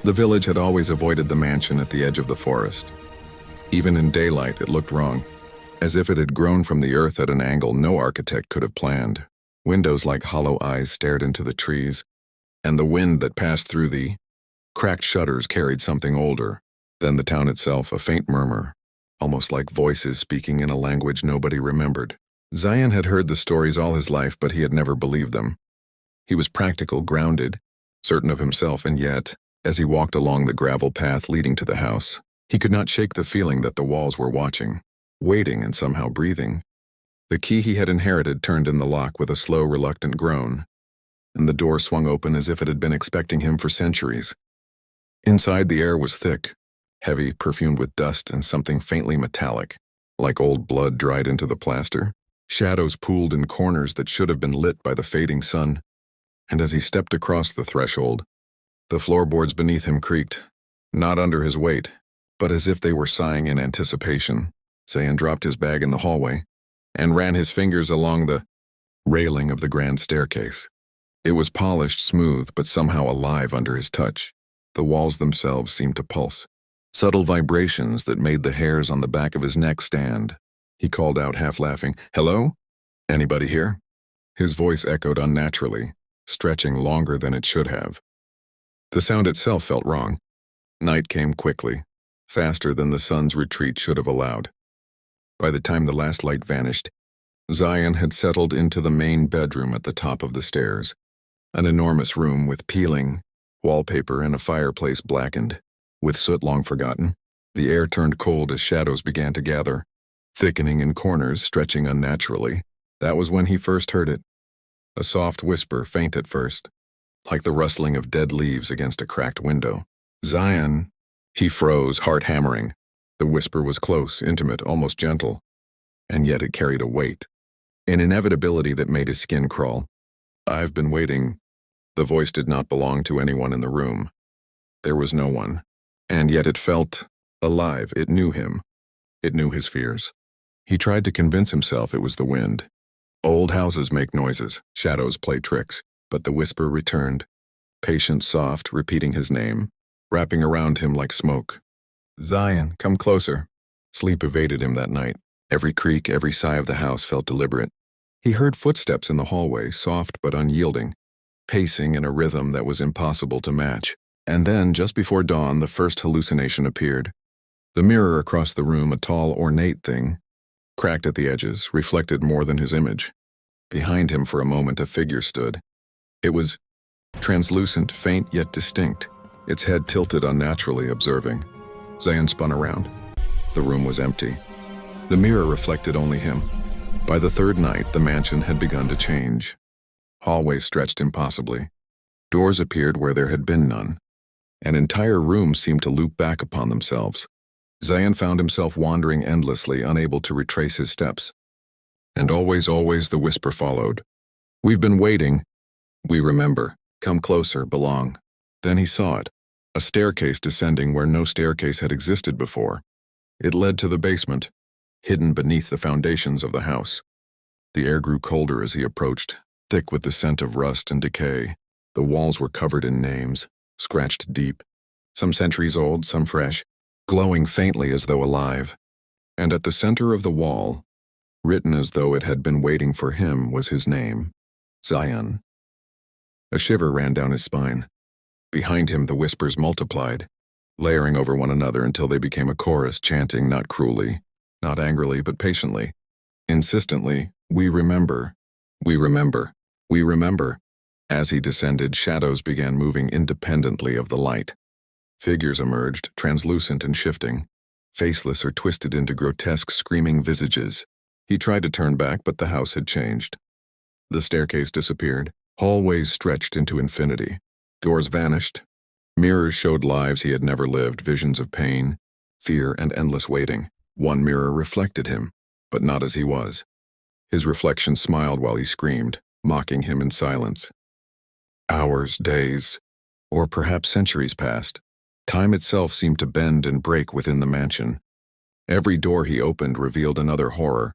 The village had always avoided the mansion at the edge of the forest. Even in daylight, it looked wrong, as if it had grown from the earth at an angle no architect could have planned. Windows like hollow eyes stared into the trees, and the wind that passed through the cracked shutters carried something older than the town itself, a faint murmur, almost like voices speaking in a language nobody remembered. Zion had heard the stories all his life, but he had never believed them. He was practical, grounded, certain of himself, and yet, as he walked along the gravel path leading to the house, he could not shake the feeling that the walls were watching, waiting and somehow breathing. The key he had inherited turned in the lock with a slow, reluctant groan, and the door swung open as if it had been expecting him for centuries. Inside, the air was thick, heavy, perfumed with dust and something faintly metallic, like old blood dried into the plaster. Shadows pooled in corners that should have been lit by the fading sun, and as he stepped across the threshold, the floorboards beneath him creaked, not under his weight, but as if they were sighing in anticipation. Zion dropped his bag in the hallway and ran his fingers along the railing of the grand staircase. It was polished, smooth, but somehow alive under his touch. The walls themselves seemed to pulse, subtle vibrations that made the hairs on the back of his neck stand. He called out, half laughing, "Hello? Anybody here?" His voice echoed unnaturally, stretching longer than it should have. The sound itself felt wrong. Night came quickly, faster than the sun's retreat should have allowed. By the time the last light vanished, Zion had settled into the main bedroom at the top of the stairs, an enormous room with peeling wallpaper and a fireplace blackened, with soot long forgotten. The air turned cold as shadows began to gather, thickening in corners, stretching unnaturally. That was when he first heard it. A soft whisper, faint at first, like the rustling of dead leaves against a cracked window. "Zion." He froze, heart hammering. The whisper was close, intimate, almost gentle, and yet it carried a weight, an inevitability that made his skin crawl. "I've been waiting." The voice did not belong to anyone in the room. There was no one, and yet it felt alive. It knew him. It knew his fears. He tried to convince himself it was the wind. Old houses make noises, shadows play tricks, but the whisper returned, patient, soft, repeating his name, wrapping around him like smoke. "Zion, come closer." Sleep evaded him that night. Every creak, every sigh of the house felt deliberate. He heard footsteps in the hallway, soft but unyielding, pacing in a rhythm that was impossible to match. And then, just before dawn, the first hallucination appeared. The mirror across the room, a tall, ornate thing, cracked at the edges, reflected more than his image. Behind him for a moment a figure stood. It was translucent, faint yet distinct, its head tilted unnaturally, observing. Zion spun around. The room was empty. The mirror reflected only him. By the third night, the mansion had begun to change. Hallways stretched impossibly. Doors appeared where there had been none. An entire room seemed to loop back upon themselves. Zion found himself wandering endlessly, unable to retrace his steps. And always, always the whisper followed. "We've been waiting. We remember. Come closer, belong." Then he saw it, a staircase descending where no staircase had existed before. It led to the basement, hidden beneath the foundations of the house. The air grew colder as he approached, thick with the scent of rust and decay. The walls were covered in names, scratched deep, some centuries old, some fresh, glowing faintly as though alive. And at the center of the wall, written as though it had been waiting for him, was his name, Zion. A shiver ran down his spine. Behind him the whispers multiplied, layering over one another until they became a chorus, chanting not cruelly, not angrily, but patiently, insistently, "We remember, we remember, we remember." As he descended, shadows began moving independently of the light. Figures emerged, translucent and shifting, faceless or twisted into grotesque, screaming visages. He tried to turn back, but the house had changed. The staircase disappeared. Hallways stretched into infinity. Doors vanished. Mirrors showed lives he had never lived, visions of pain, fear, and endless waiting. One mirror reflected him, but not as he was. His reflection smiled while he screamed, mocking him in silence. Hours, days, or perhaps centuries passed. Time itself seemed to bend and break within the mansion. Every door he opened revealed another horror.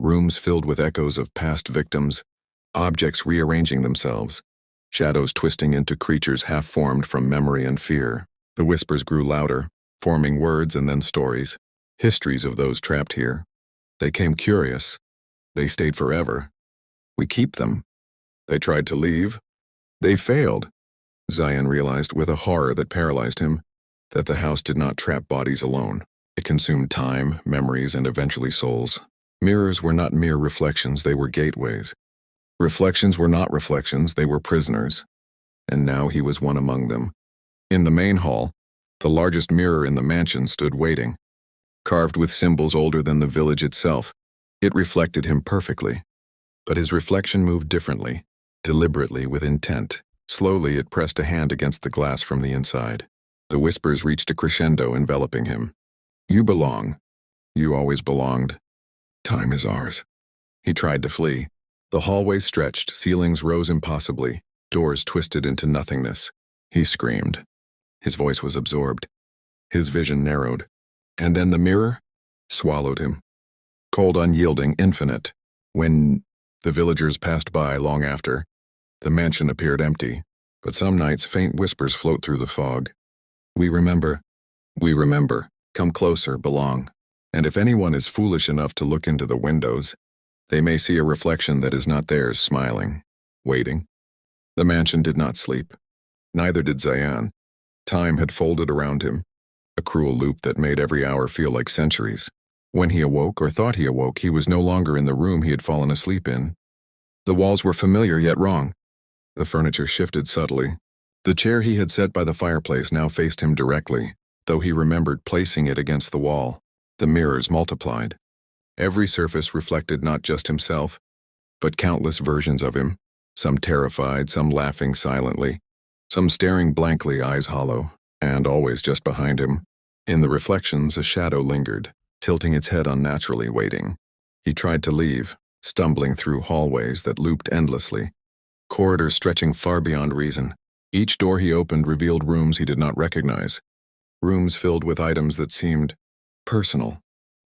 Rooms filled with echoes of past victims, objects rearranging themselves, shadows twisting into creatures half-formed from memory and fear. The whispers grew louder, forming words and then stories, histories of those trapped here. They came curious. They stayed forever. We keep them. They tried to leave. They failed. Zion realized with a horror that paralyzed him that the house did not trap bodies alone. It consumed time, memories, and eventually souls. Mirrors were not mere reflections, they were gateways. Reflections were not reflections, they were prisoners. And now he was one among them. In the main hall, the largest mirror in the mansion stood waiting. Carved with symbols older than the village itself, it reflected him perfectly. But his reflection moved differently, deliberately, with intent. Slowly, it pressed a hand against the glass from the inside. The whispers reached a crescendo, enveloping him. You belong. You always belonged. Time is ours. He tried to flee. The hallway stretched, ceilings rose impossibly, doors twisted into nothingness. He screamed. His voice was absorbed. His vision narrowed. And then the mirror swallowed him. Cold, unyielding, infinite. When the villagers passed by long after, the mansion appeared empty, but some nights faint whispers float through the fog. We remember. We remember. Come closer, belong. And if anyone is foolish enough to look into the windows, they may see a reflection that is not theirs, smiling, waiting. The mansion did not sleep. Neither did Zion. Time had folded around him, a cruel loop that made every hour feel like centuries. When he awoke, or thought he awoke, he was no longer in the room he had fallen asleep in. The walls were familiar yet wrong. The furniture shifted subtly. The chair he had set by the fireplace now faced him directly, though he remembered placing it against the wall. The mirrors multiplied. Every surface reflected not just himself, but countless versions of him, some terrified, some laughing silently, some staring blankly, eyes hollow, and always just behind him. In the reflections, a shadow lingered, tilting its head unnaturally, waiting. He tried to leave, stumbling through hallways that looped endlessly, corridors stretching far beyond reason. Each door he opened revealed rooms he did not recognize, rooms filled with items that seemed personal.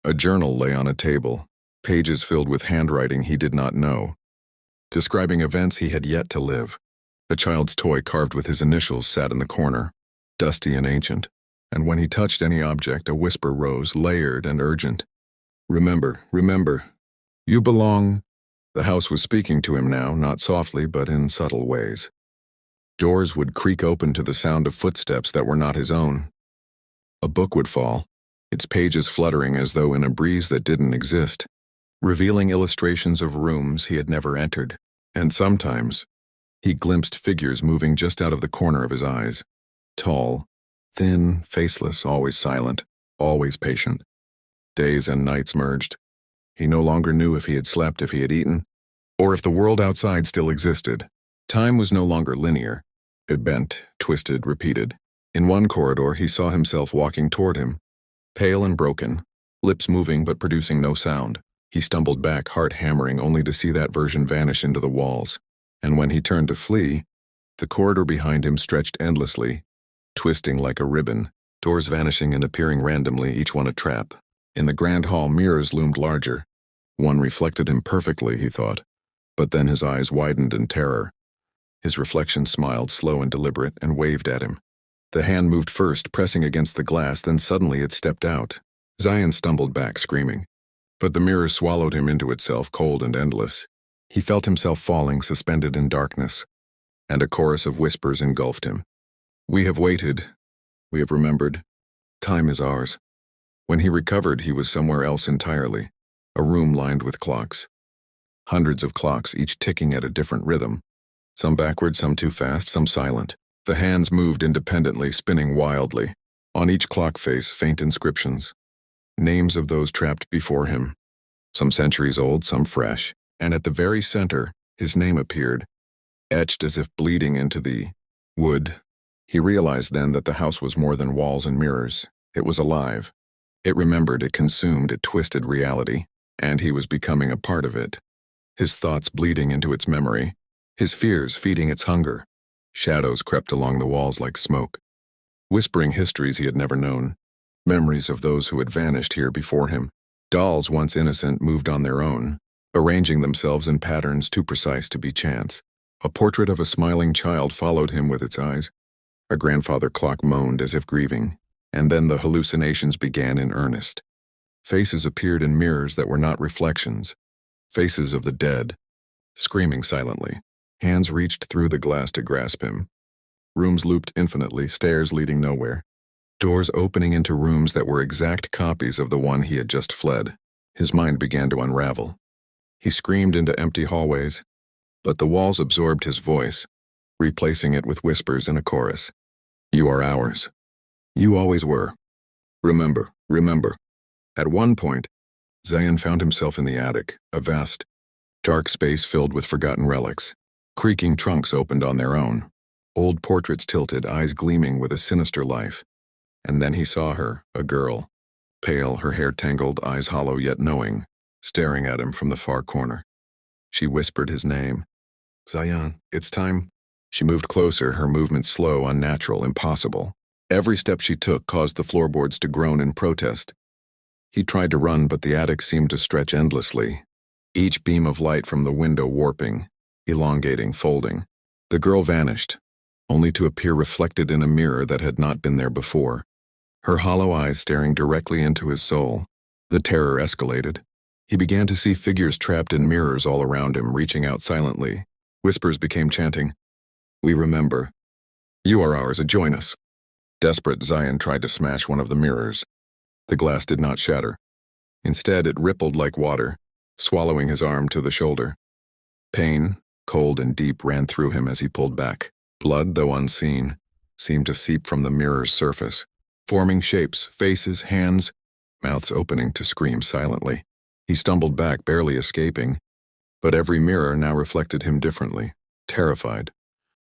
A journal lay on a table, pages filled with handwriting he did not know, describing events he had yet to live. A child's toy carved with his initials sat in the corner, dusty and ancient, and when he touched any object, a whisper rose, layered and urgent. Remember, remember. You belong. The house was speaking to him now, not softly, but in subtle ways. Doors would creak open to the sound of footsteps that were not his own. A book would fall, its pages fluttering as though in a breeze that didn't exist, revealing illustrations of rooms he had never entered, and sometimes he glimpsed figures moving just out of the corner of his eyes. Tall, thin, faceless, always silent, always patient. Days and nights merged. He no longer knew if he had slept, if he had eaten, or if the world outside still existed. Time was no longer linear. It bent, twisted, repeated. In one corridor, he saw himself walking toward him, pale and broken, lips moving but producing no sound. He stumbled back, heart hammering, only to see that version vanish into the walls. And when he turned to flee, the corridor behind him stretched endlessly, twisting like a ribbon, doors vanishing and appearing randomly, each one a trap. In the grand hall, mirrors loomed larger. One reflected him perfectly, he thought, but then his eyes widened in terror. His reflection smiled, slow and deliberate, and waved at him. The hand moved first, pressing against the glass, then suddenly it stepped out. Zion stumbled back, screaming. But the mirror swallowed him into itself, cold and endless. He felt himself falling, suspended in darkness, and a chorus of whispers engulfed him. We have waited. We have remembered. Time is ours. When he recovered, he was somewhere else entirely, a room lined with clocks. Hundreds of clocks, each ticking at a different rhythm, some backward, some too fast, some silent. The hands moved independently, spinning wildly. On each clock face, faint inscriptions, names of those trapped before him, some centuries old, some fresh, and at the very center, his name appeared, etched as if bleeding into the wood. He realized then that the house was more than walls and mirrors. It was alive. It remembered, it consumed, it twisted reality, and he was becoming a part of it. His thoughts bleeding into its memory, his fears feeding its hunger. Shadows crept along the walls like smoke, whispering histories he had never known, memories of those who had vanished here before him. Dolls once innocent moved on their own, arranging themselves in patterns too precise to be chance. A portrait of a smiling child followed him with its eyes, A grandfather clock moaned as if grieving, and then the hallucinations began in earnest. Faces appeared in mirrors that were not reflections, faces of the dead, screaming silently. Hands reached through the glass to grasp him. Rooms looped infinitely, stairs leading nowhere. Doors opening into rooms that were exact copies of the one he had just fled. His mind began to unravel. He screamed into empty hallways, but the walls absorbed his voice, replacing it with whispers in a chorus. You are ours. You always were. Remember, remember. At one point, Zayan found himself in the attic, a vast, dark space filled with forgotten relics. Creaking trunks opened on their own. Old portraits tilted, eyes gleaming with a sinister life. And then he saw her, a girl, pale, her hair tangled, eyes hollow yet knowing, staring at him from the far corner. She whispered his name. Zayan, it's time. She moved closer, her movements slow, unnatural, impossible. Every step she took caused the floorboards to groan in protest. He tried to run, but the attic seemed to stretch endlessly, each beam of light from the window warping, elongating, folding. The girl vanished, only to appear reflected in a mirror that had not been there before, her hollow eyes staring directly into his soul. The terror escalated. He began to see figures trapped in mirrors all around him, reaching out silently. Whispers became chanting. We remember. You are ours, join us. Desperate, Zayan tried to smash one of the mirrors. The glass did not shatter. Instead, it rippled like water, swallowing his arm to the shoulder. Pain, cold and deep, ran through him as he pulled back. Blood, though unseen, seemed to seep from the mirror's surface, forming shapes, faces, hands, mouths opening to scream silently. He stumbled back, barely escaping, but every mirror now reflected him differently, terrified,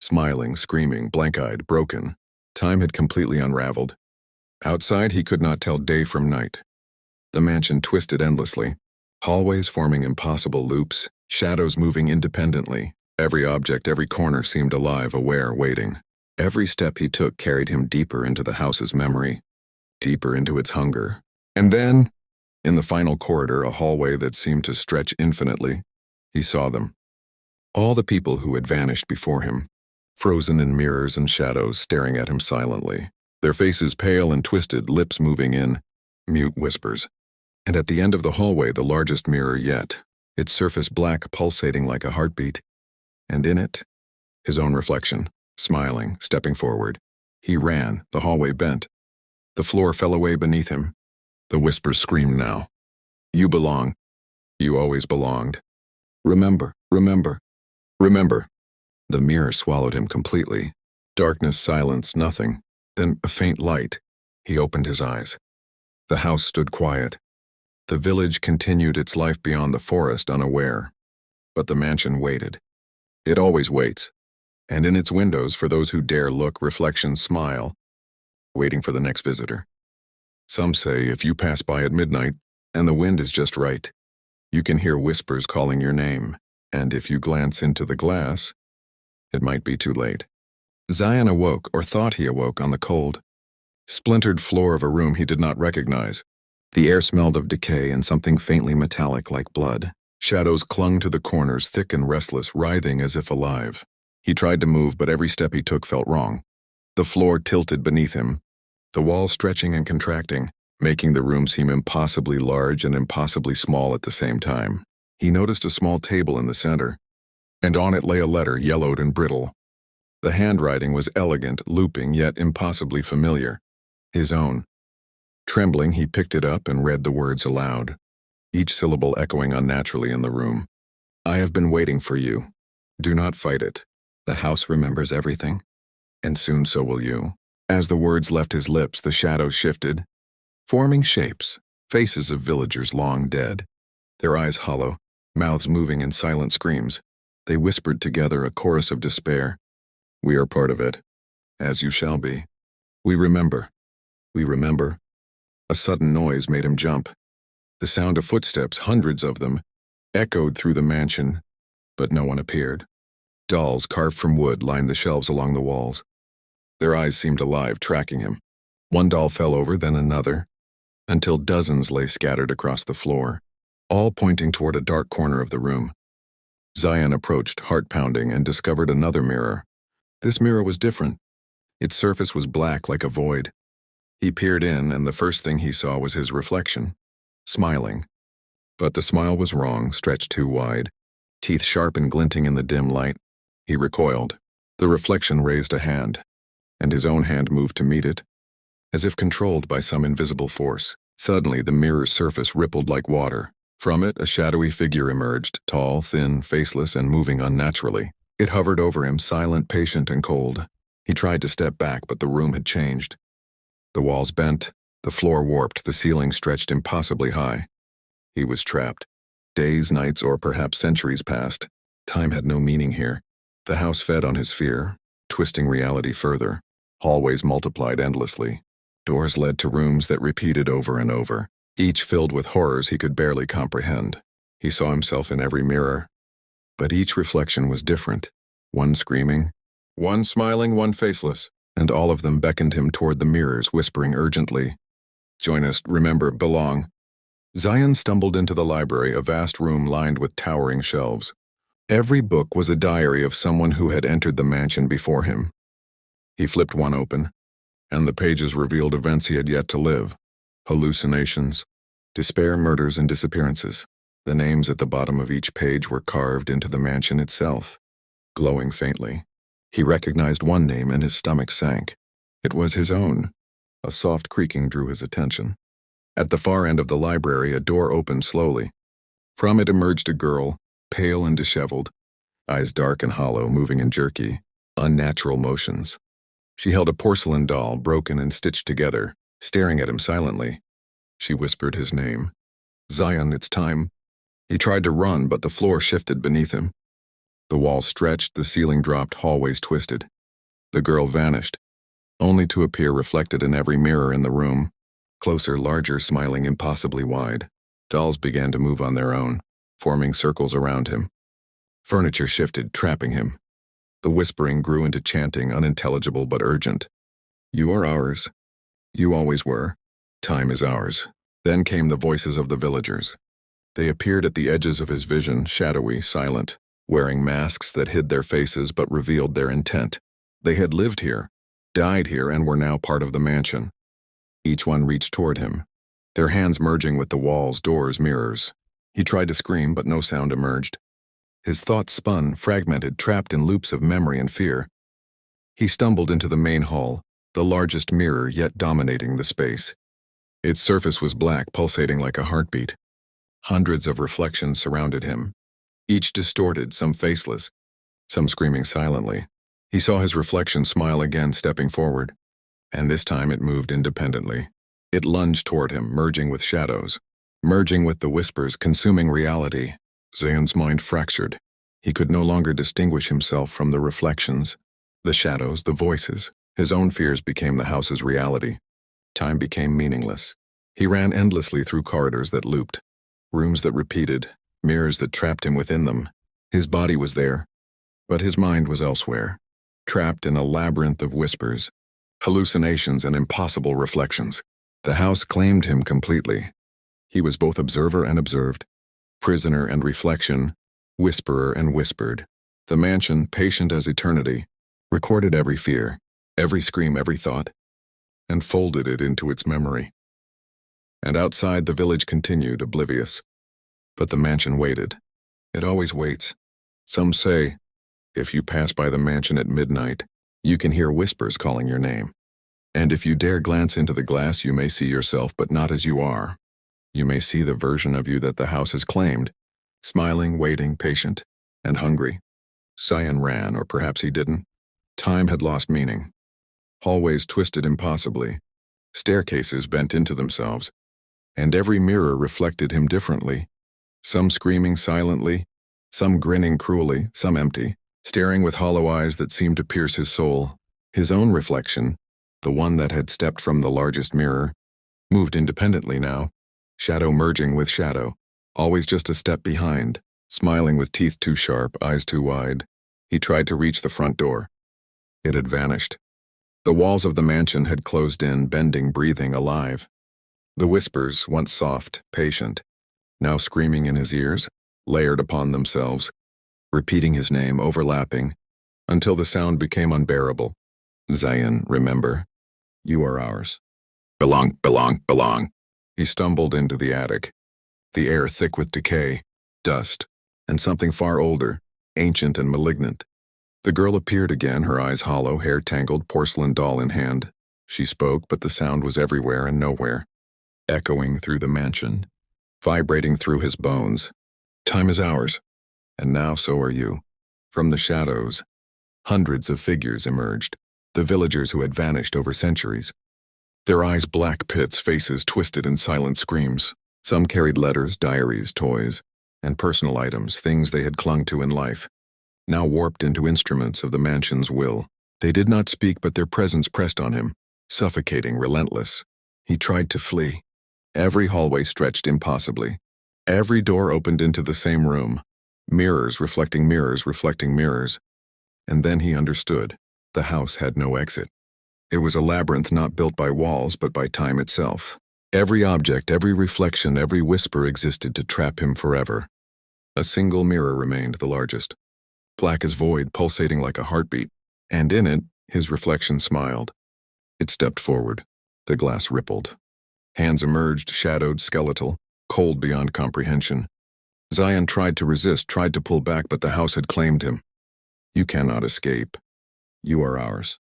smiling, screaming, blank-eyed, broken. Time had completely unraveled. Outside, he could not tell day from night. The mansion twisted endlessly, hallways forming impossible loops, shadows moving independently. Every object, every corner seemed alive, aware, waiting. Every step he took carried him deeper into the house's memory, deeper into its hunger. And then, in the final corridor, a hallway that seemed to stretch infinitely, he saw them. All the people who had vanished before him, frozen in mirrors and shadows, staring at him silently, their faces pale and twisted, lips moving in mute whispers. And at the end of the hallway, the largest mirror yet, its surface black, pulsating like a heartbeat. And in it, his own reflection, smiling, stepping forward. He ran, the hallway bent. The floor fell away beneath him. The whispers screamed now. You belong. You always belonged. Remember, remember, remember. The mirror swallowed him completely. Darkness, silence, nothing. Then a faint light. He opened his eyes. The house stood quiet. The village continued its life beyond the forest, unaware. But the mansion waited. It always waits. And in its windows, for those who dare look, reflections smile, waiting for the next visitor. Some say if you pass by at midnight, and the wind is just right, you can hear whispers calling your name, and if you glance into the glass, it might be too late. Zayan awoke, or thought he awoke, on the cold, splintered floor of a room he did not recognize. The air smelled of decay and something faintly metallic like blood. Shadows clung to the corners, thick and restless, writhing as if alive. He tried to move, but every step he took felt wrong. The floor tilted beneath him, the walls stretching and contracting, making the room seem impossibly large and impossibly small at the same time. He noticed a small table in the center, and on it lay a letter, yellowed and brittle. The handwriting was elegant, looping, yet impossibly familiar. His own. Trembling, he picked it up and read the words aloud, each syllable echoing unnaturally in the room. I have been waiting for you. Do not fight it. The house remembers everything, and soon so will you. As the words left his lips, the shadows shifted, forming shapes, faces of villagers long dead, their eyes hollow, mouths moving in silent screams. They whispered together, a chorus of despair. We are part of it, as you shall be. We remember. We remember. A sudden noise made him jump. The sound of footsteps, hundreds of them, echoed through the mansion, but no one appeared. Dolls carved from wood lined the shelves along the walls. Their eyes seemed alive, tracking him. One doll fell over, then another, until dozens lay scattered across the floor, all pointing toward a dark corner of the room. Zayan approached, heart pounding, and discovered another mirror. This mirror was different. Its surface was black like a void. He peered in, and the first thing he saw was his reflection, smiling. But the smile was wrong, stretched too wide, teeth sharp and glinting in the dim light. He recoiled. The reflection raised a hand, and his own hand moved to meet it, as if controlled by some invisible force. Suddenly, the mirror's surface rippled like water. From it, a shadowy figure emerged, tall, thin, faceless, and moving unnaturally. It hovered over him, silent, patient, and cold. He tried to step back, but the room had changed. The walls bent, the floor warped, the ceiling stretched impossibly high. He was trapped. Days, nights, or perhaps centuries passed. Time had no meaning here. The house fed on his fear, twisting reality further. Hallways multiplied endlessly. Doors led to rooms that repeated over and over, each filled with horrors he could barely comprehend. He saw himself in every mirror, but each reflection was different. One screaming, one smiling, one faceless, and all of them beckoned him toward the mirrors, whispering urgently, "Join us, remember, belong." Zion stumbled into the library, a vast room lined with towering shelves. Every book was a diary of someone who had entered the mansion before him. He flipped one open, and the pages revealed events he had yet to live. Hallucinations, despair, murders, and disappearances. The names at the bottom of each page were carved into the mansion itself, glowing faintly. He recognized one name and his stomach sank. It was his own. A soft creaking drew his attention. At the far end of the library, a door opened slowly. From it emerged a girl, pale and disheveled, eyes dark and hollow, moving in jerky, unnatural motions. She held a porcelain doll, broken and stitched together, staring at him silently. She whispered his name. "Zion, it's time." He tried to run, but the floor shifted beneath him. The walls stretched, the ceiling dropped, hallways twisted. The girl vanished, only to appear reflected in every mirror in the room. Closer, larger, smiling impossibly wide. Dolls began to move on their own, forming circles around him. Furniture shifted, trapping him. The whispering grew into chanting, unintelligible but urgent. "You are ours. You always were. Time is ours." Then came the voices of the villagers. They appeared at the edges of his vision, shadowy, silent, wearing masks that hid their faces but revealed their intent. They had lived here, died here, and were now part of the mansion. Each one reached toward him, their hands merging with the walls, doors, mirrors. He tried to scream, but no sound emerged. His thoughts spun, fragmented, trapped in loops of memory and fear. He stumbled into the main hall, the largest mirror yet dominating the space. Its surface was black, pulsating like a heartbeat. Hundreds of reflections surrounded him, each distorted, some faceless, some screaming silently. He saw his reflection smile again, stepping forward, and this time it moved independently. It lunged toward him, merging with shadows, merging with the whispers, consuming reality. Zion's mind fractured. He could no longer distinguish himself from the reflections, the shadows, the voices. His own fears became the house's reality. Time became meaningless. He ran endlessly through corridors that looped, rooms that repeated, mirrors that trapped him within them. His body was there, but his mind was elsewhere, trapped in a labyrinth of whispers, hallucinations, and impossible reflections. The house claimed him completely. He was both observer and observed, prisoner and reflection, whisperer and whispered. The mansion, patient as eternity, recorded every fear, every scream, every thought, and folded it into its memory. And outside, the village continued, oblivious. But the mansion waited. It always waits. Some say, if you pass by the mansion at midnight, you can hear whispers calling your name. And if you dare glance into the glass, you may see yourself, but not as you are. You may see the version of you that the house has claimed, smiling, waiting, patient, and hungry. Zion ran, or perhaps he didn't. Time had lost meaning. Hallways twisted impossibly. Staircases bent into themselves, and every mirror reflected him differently. Some screaming silently, some grinning cruelly, some empty, staring with hollow eyes that seemed to pierce his soul. His own reflection, the one that had stepped from the largest mirror, moved independently now, shadow merging with shadow, always just a step behind, smiling with teeth too sharp, eyes too wide. He tried to reach the front door. It had vanished. The walls of the mansion had closed in, bending, breathing, alive. The whispers, once soft, patient, now screaming in his ears, layered upon themselves, repeating his name, overlapping, until the sound became unbearable. Zion, remember, you are ours. Belong, belong, belong. He stumbled into the attic, the air thick with decay, dust, and something far older, ancient and malignant. The girl appeared again, her eyes hollow, hair tangled, porcelain doll in hand. She spoke, but the sound was everywhere and nowhere, echoing through the mansion, vibrating through his bones. Time is ours, and now so are you. From the shadows, hundreds of figures emerged, the villagers who had vanished over centuries. Their eyes black pits, faces twisted in silent screams. Some carried letters, diaries, toys, and personal items, things they had clung to in life, now warped into instruments of the mansion's will. They did not speak, but their presence pressed on him, suffocating, relentless. He tried to flee. Every hallway stretched impossibly. Every door opened into the same room. Mirrors reflecting mirrors reflecting mirrors. And then he understood. The house had no exit. It was a labyrinth not built by walls, but by time itself. Every object, every reflection, every whisper existed to trap him forever. A single mirror remained, the largest, black as void, pulsating like a heartbeat, and in it, his reflection smiled. It stepped forward. The glass rippled. Hands emerged, shadowed, skeletal, cold beyond comprehension. Zion tried to resist, tried to pull back, but the house had claimed him. You cannot escape. You are ours.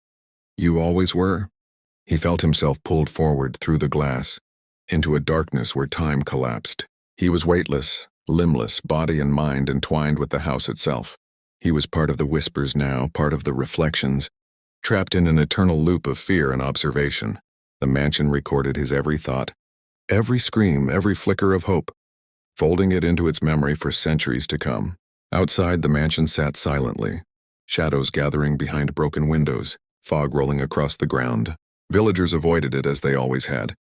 You always were. He felt himself pulled forward through the glass, into a darkness where time collapsed. He was weightless, limbless, body and mind entwined with the house itself. He was part of the whispers now, part of the reflections, trapped in an eternal loop of fear and observation. The mansion recorded his every thought, every scream, every flicker of hope, folding it into its memory for centuries to come. Outside, the mansion sat silently, shadows gathering behind broken windows, fog rolling across the ground. Villagers avoided it as they always had.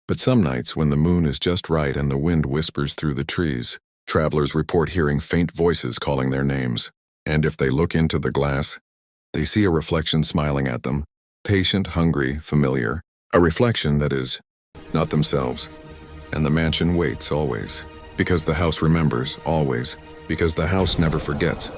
But some nights, when the moon is just right and the wind whispers through the trees, travelers report hearing faint voices calling their names. And if they look into the glass, they see a reflection smiling at them, patient, hungry, familiar. A reflection that is not themselves. And the mansion waits always. Because the house remembers, always. Because the house never forgets.